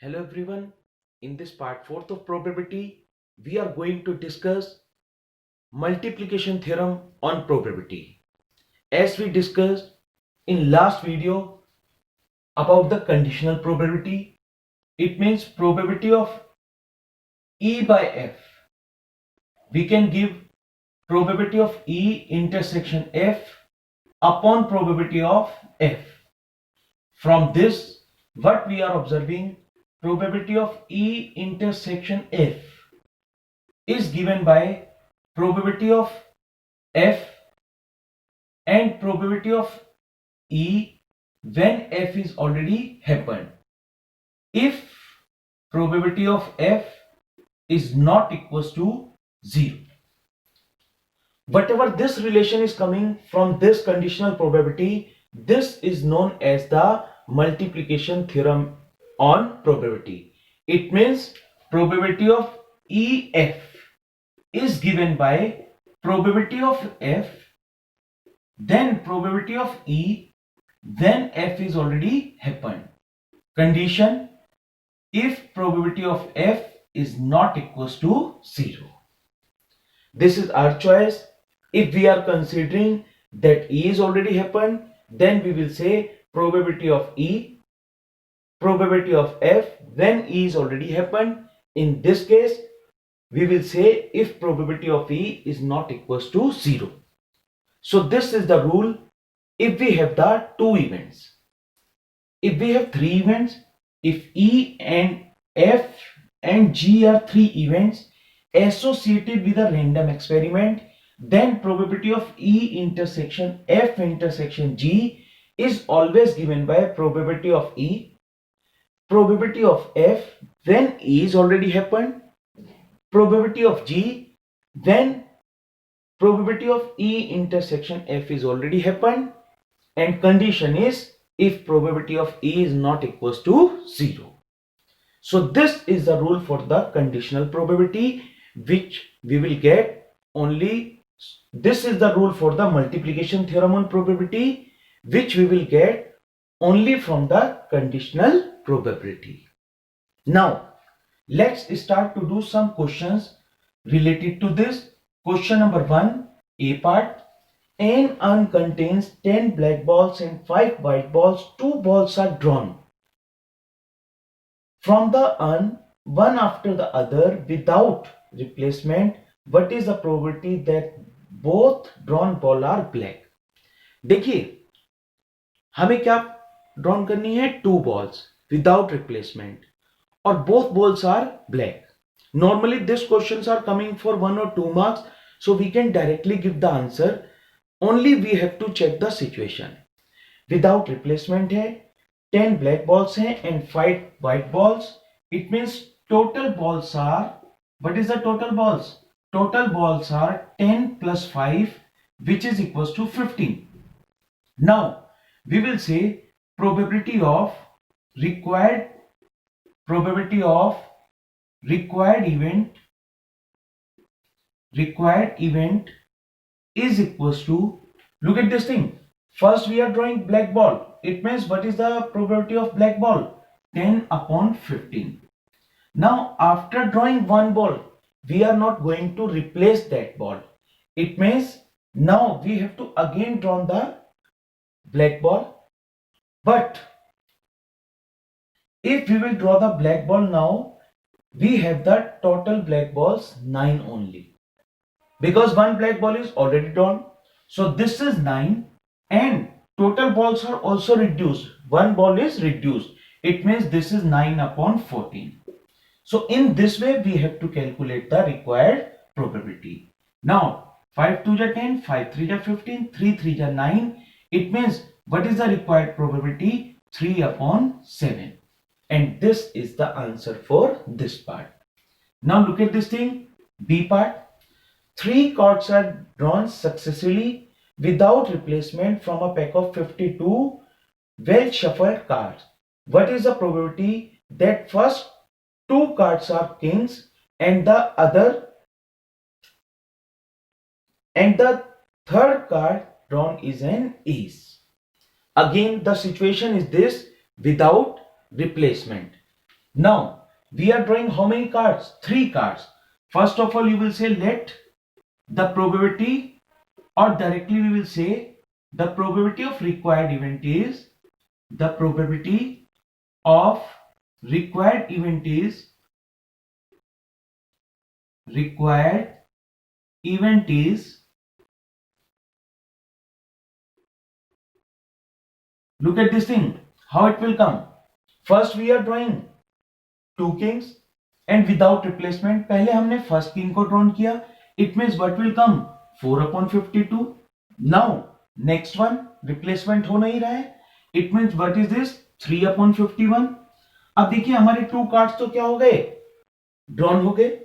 Hello everyone. In this part 4th of probability, we are going to discuss multiplication theorem on probability. As we discussed in last video about the conditional probability, it means probability of E by F. We can give probability of E intersection F upon probability of F. From this, what we are observing, probability of E intersection F is given by probability of F and probability of E when F is already happened. If probability of F is not equals to 0. Whatever this relation is coming from this conditional probability, this is known as the multiplication theorem on probability. It means probability of EF is given by probability of F, then probability of E, then F is already happened. Condition: if probability of F is not equals to 0. This is our choice. If we are considering that E is already happened, then we will say probability of E, probability of F when E is already happened. In this case, we will say if probability of E is not equals to 0. So this is the rule if we have the two events. If we have three events, if E and F and G are three events associated with a random experiment, then probability of E intersection F intersection G is always given by probability of E, probability of F when E is already happened, probability of G when probability of E intersection F is already happened, and condition is if probability of E is not equals to 0. So this is the rule for the conditional probability which we will get only. This is the rule for the multiplication theorem on probability which we will get only from the conditional probability. Now let's start to do some questions related to this. Question number 1, A part. An urn contains 10 black balls and 5 white balls. 2 balls are drawn from the urn, one after the other without replacement. What is the probability that both drawn ball are black? देखिए हमें क्या drawn करनी है, 2 balls without replacement और both balls are black. Normally these questions are coming for 1 or 2 marks, so we can directly give the answer. Only we have to check the situation. Without replacement है, 10 black balls हैं and 5 white balls. It means total balls are, what is the total balls? Total balls are 10 plus 5 which is equals to 15. Now we will say probability of required event is equals to, look at this thing. First we are drawing black ball. It means what is the probability of black ball? 10 upon 15. Now after drawing one ball, we are not going to replace that ball. It means now we have to again draw the black ball. But if we will draw the black ball now, we have the total black balls 9 only. Because one black ball is already drawn. So this is 9 and total balls are also reduced. One ball is reduced. It means this is 9 upon 14. So in this way we have to calculate the required probability. Now 5 2 is 10, 5 3 is 15, 3 3 is 9. It means what is the required probability? 3 upon 7. And this is the answer for this part. Now look at this thing, B part. 3 cards are drawn successively without replacement from a pack of 52 well shuffled cards. What is the probability that first 2 cards are kings and the third card drawn is an ace? Again the situation is this, without replacement. Now we are drawing how many cards? 3 cards. First of all, you will say let the probability, or directly we will say the probability of required event is, the probability of required event is, required event is, look at this thing, how it will come. First we are drawing 2 kings and without replacement. पहले हमने first king को drawn किया. It means what will come? 4/52. Now next one replacement हो नहीं रहा है. It means what is this? 3/51. अब देखिए हमारे 2 cards तो क्या हो गए? Drawn हो गए.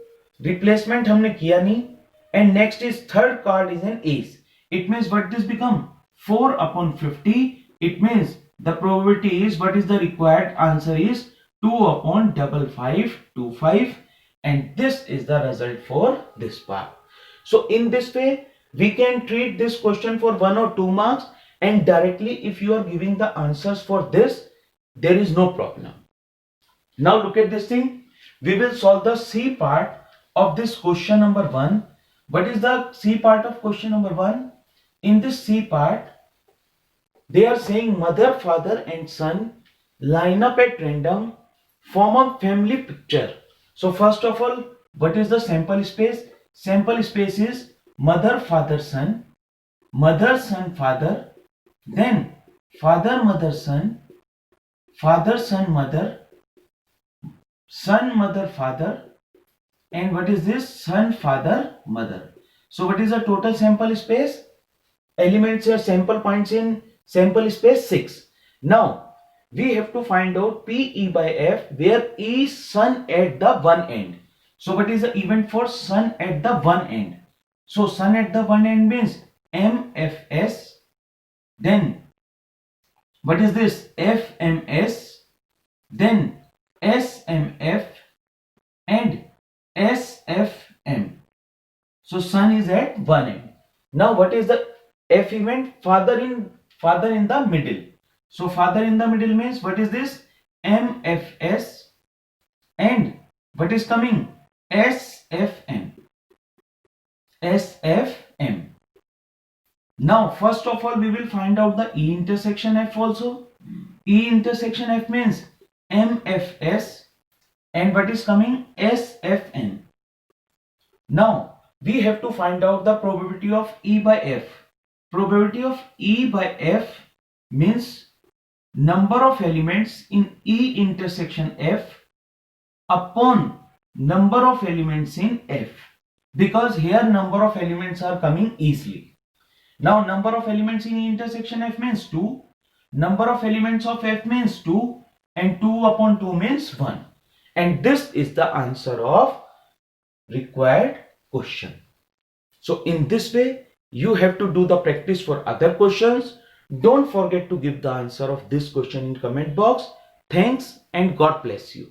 Replacement हमने किया नहीं. And next is third card is an ace. It means what this become? 4/50. It means the probability is, what is the required answer is 2/5525, and this is the result for this part. So in this way we can treat this question for 1 or 2 marks, and directly if you are giving the answers for this, there is no problem. Now look at this thing. We will solve the C part of this question number 1. What is the C part of question number 1? In this C part, they are saying mother, father and son line up at random, form a family picture. So first of all, what is the sample space? Sample space is mother, father, son, mother, son, father, then father, mother, son, father, son, mother, son, mother, father, and what is this? Son, father, mother. So what is the total sample space? Elements or sample points in sample space 6. Now we have to find out PE by F, where E is sun at the one end. So what is the event for sun at the one end? So sun at the one end means MFS. Then what is this? FMS. Then SMF and SFM. So sun is at one end. Now what is the F event? Father in the middle. So father in the middle means what is this? MFS, and what is coming? SFM. SFM. Now first of all we will find out the E intersection F also. E intersection F means MFS, and what is coming? SFN. Now we have to find out the probability of E by F. Probability of E by F means number of elements in E intersection F upon number of elements in F, because here number of elements are coming easily. Now number of elements in E intersection F means 2, number of elements of F means 2, and 2/2 means 1, and this is the answer of required question. So in this way you have to do the practice for other questions. Don't forget to give the answer of this question in comment box. Thanks and God bless you.